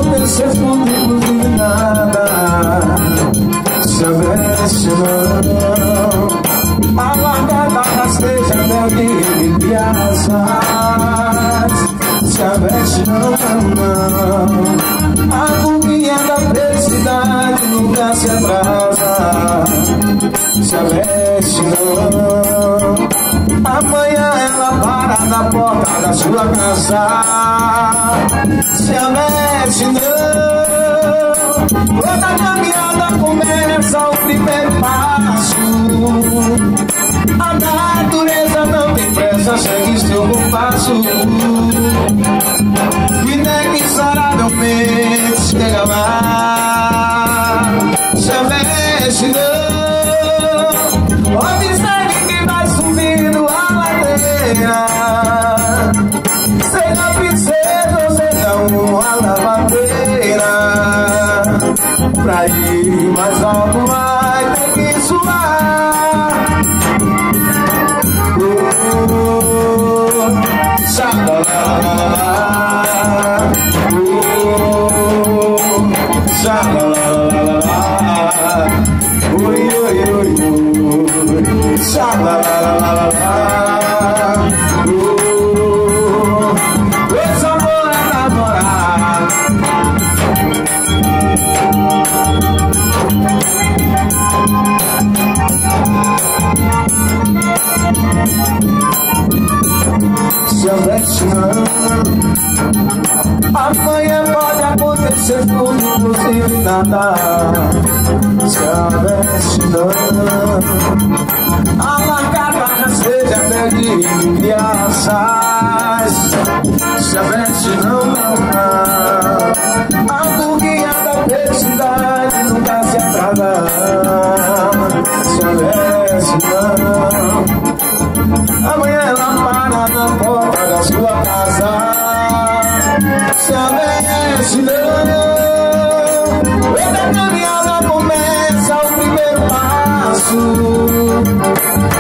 acontecer tudo, inclusive nada. Soubesse não, a largada rasteja até que me asas. Soubesse não, a foguinha da felicidade nunca se atrasa. Soubesse não, amanhã ela para na porta da sua casa. Soubesse não, toda caminhada começa o primeiro passo. A natureza não tem pressa, segue seu compasso. E inexoravelmente chega lá. Soubesse não, observe que vai subindo a ladeira. Seja princesa ou seja uma lavadeira, pra ir mais alto vai ter que suar. Xalalala, xalalala, oi, oi, oi, oi, xalalala, esse amor é namorar. Soubesse não, amanhã pode acontecer tudo, inclusive nada. Soubesse não, a largada rasteja até de crianças. Soubesse não, a foguinha da felicidade nunca se atrasa. Soubesse não, amanhã ela para na porta da sua casa. Soubesse não, toda caminhada começa o primeiro passo.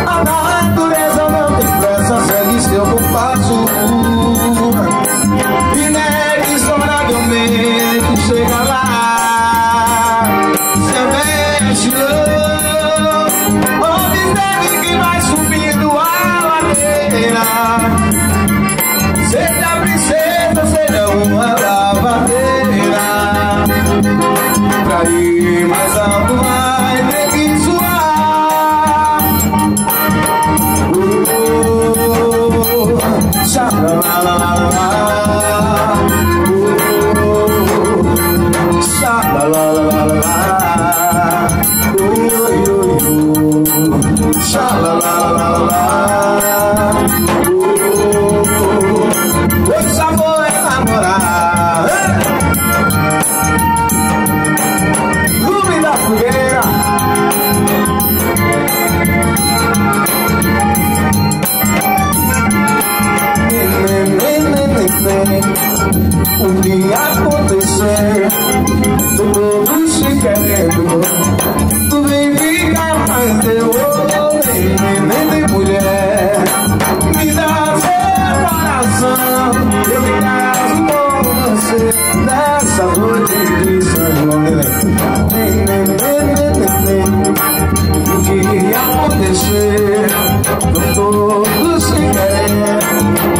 A natureza não tem pressa, segue seu compasso. Inexoravelmente chega lá. Soubesse não, observe que vai subindo a ladeira. Seja princesa, seja uma lavadeira, pra ir mais alto vai ter que suar. Xalalala, xalalala, oi, oi, oi, xalalala. Esse amor é namorar. Lume da fogueira. O que acontecer, todos se querendo. Tu vem ficar mais eu, nem mulher. Me dá seu coração, eu me caso com você nessa noite de São João. O que acontecer, todos se querendo.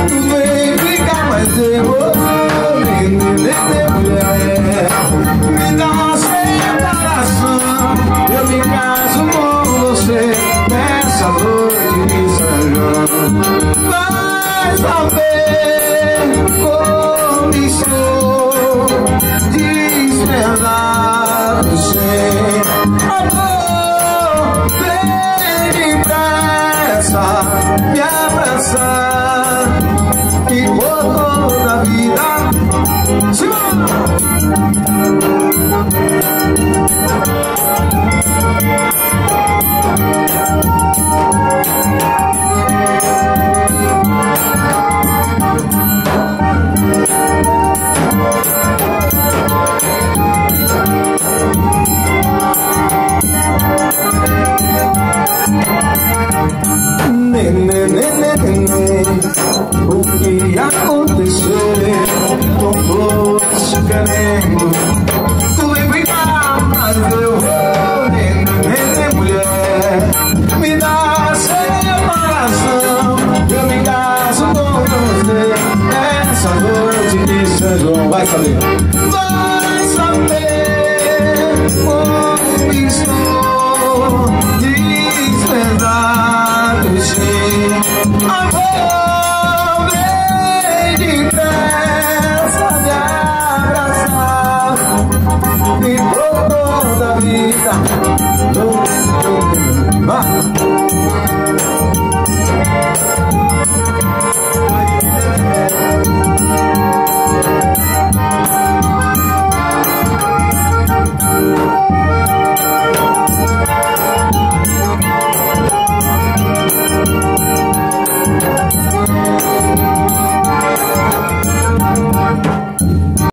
Tu vem ficar mais eu, nem mulher. Me dá seu coração, eu me caso com você nessa noite de São João. Vai saber como estou desprezado sem amor. Vem depressa me abraçar e por toda a vida se o que aconteceu com você veneno. Tu vem brincar, mas eu vou nem mulher. Me dá seu coração, eu me caso com você. Essa noite de São João, vai saber.